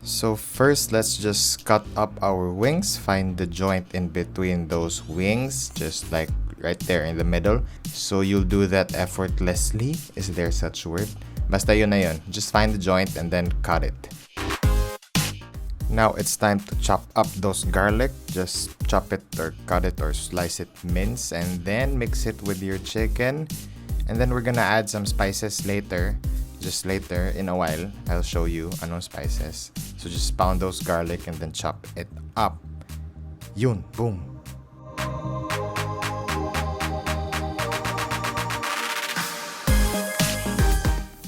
So first, let's just cut up our wings. Find the joint in between those wings, just like right there in the middle. So you'll do that effortlessly. Is there such word? Basta yun na yun. Just find the joint and then cut it. Now it's time to chop up those garlic. Just chop it or cut it or slice it mince and then mix it with your chicken. And then we're gonna add some spices later. Just later, in a while, I'll show you anong spices. So just pound those garlic and then chop it up. Yun, boom.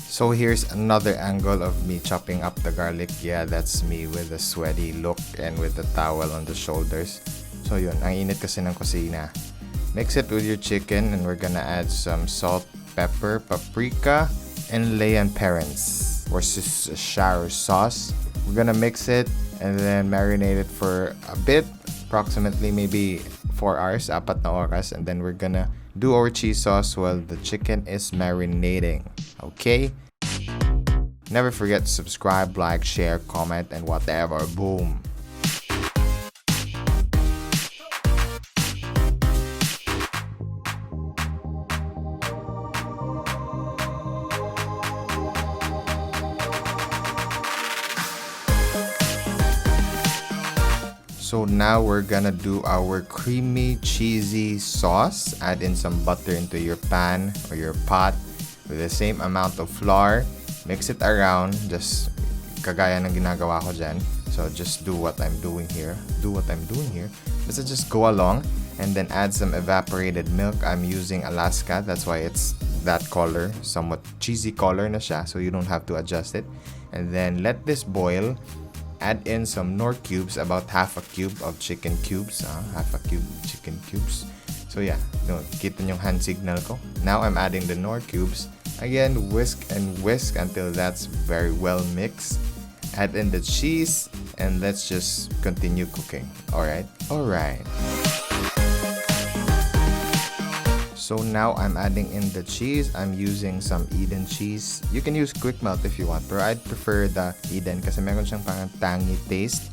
So here's another angle of me chopping up the garlic. Yeah, that's me with a sweaty look and with the towel on the shoulders. So yun, ang init kasi ng kusina. Mix it with your chicken and we're gonna add some salt, pepper, paprika, and Leon parents Worcestershire sauce. We're gonna mix it and then marinate it for a bit, approximately maybe 4 hours, 4 na oras, and then we're gonna do our cheese sauce while the chicken is marinating. Okay? Never forget to subscribe, like, share, comment, and whatever. Boom! So now we're gonna do our creamy cheesy sauce. Add in some butter into your pan or your pot with the same amount of flour. Mix it around, just kagaya ng ginagawa ko dyan. So just do what I'm doing here. Basta just go along and then add some evaporated milk. I'm using Alaska, that's why it's that color, somewhat cheesy color na siya, so you don't have to adjust it. And then let this boil. Add in some Knorr cubes, about half a cube of chicken cubes. Chicken cubes. So yeah, no, kita yung hand signal ko. Now I'm adding the Knorr cubes. Again, whisk and whisk until that's very well mixed. Add in the cheese and let's just continue cooking. Alright? So now I'm adding in the cheese. I'm using some Eden cheese. You can use quick melt if you want, but I'd prefer the Eden kasi meron siyang parang tangy taste.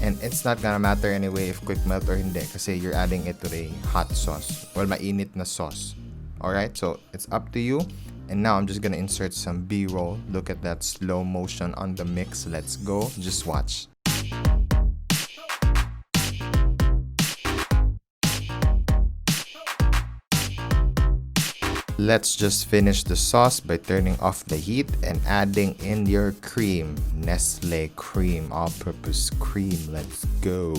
And it's not gonna matter anyway if quick melt or hindi kasi you're adding it to a hot sauce. Well, mainit na sauce. Alright, so it's up to you. And now I'm just gonna insert some B-roll. Look at that slow motion on the mix. Let's go. Just watch. Let's just finish the sauce by turning off the heat and adding in your cream. Nestle cream, all-purpose cream. Let's go.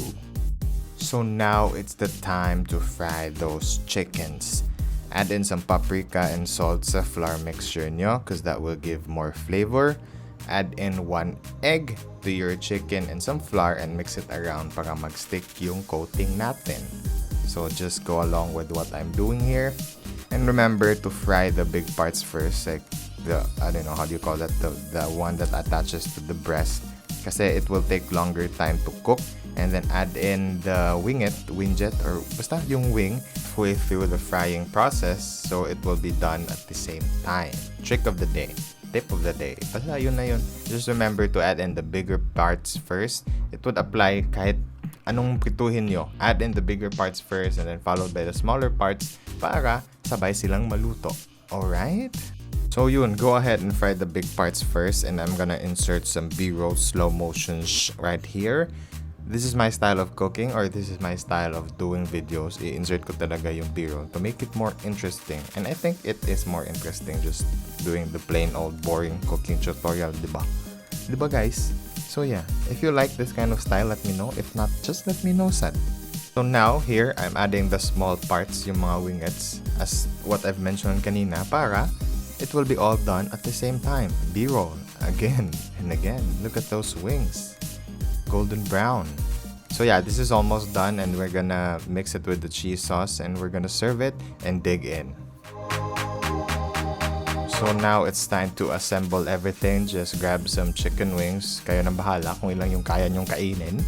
So now it's the time to fry those chickens. Add in some paprika and salt sa flour mixture nyo because that will give more flavor. Add in 1 egg to your chicken and some flour and mix it around para mag-stick yung coating natin. So just go along with what I'm doing here. And remember to fry the big parts first, like the, I don't know how do you call that, the one that attaches to the breast. Kasi it will take longer time to cook. And then add in the wingjet, or basta yung wing, halfway through the frying process. So it will be done at the same time. Trick of the day. Tip of the day. Basta yun na yun. Just remember to add in the bigger parts first. It would apply kahit anong prituhin nyo. Add in the bigger parts first and then followed by the smaller parts para sabay silang maluto. Alright? So yun, go ahead and fry the big parts first and I'm gonna insert some B-roll slow motion right here. This is my style of cooking or this is my style of doing videos. I-insert ko talaga yung B-roll to make it more interesting. And I think it is more interesting just doing the plain old boring cooking tutorial, diba? Diba guys? So yeah, if you like this kind of style, let me know. If not, just let me know, sad. So now, here, I'm adding the small parts, yung mga wingets, as what I've mentioned kanina, para it will be all done at the same time. B-roll, again and again. Look at those wings. Golden brown. So yeah, this is almost done and we're gonna mix it with the cheese sauce and we're gonna serve it and dig in. So now it's time to assemble everything. Just grab some chicken wings. Kayo na bahala kung ilang yung kaya nyong kainin.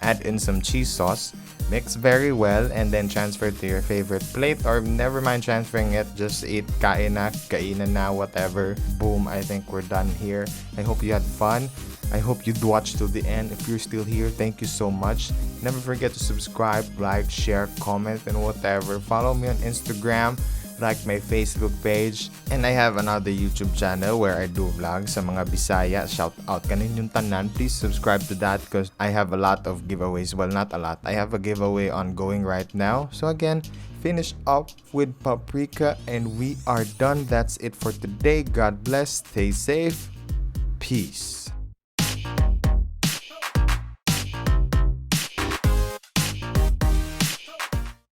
Add in some cheese sauce. Mix very well and then transfer to your favorite plate or never mind transferring it. Just eat, kainan na, whatever. Boom, I think we're done here. I hope you had fun. I hope you'd watch till the end. If you're still here, thank you so much. Never forget to subscribe, like, share, comment, and whatever. Follow me on Instagram, like my Facebook page, and I have another YouTube channel where I do vlogs sa mga Bisaya. Shout out kanin yung tanan. Please subscribe to that because I have a lot of giveaways. Well, not a lot. I have a giveaway ongoing right now. So again, finish up with Paprika and we are done. That's it for today. God bless. Stay safe. Peace.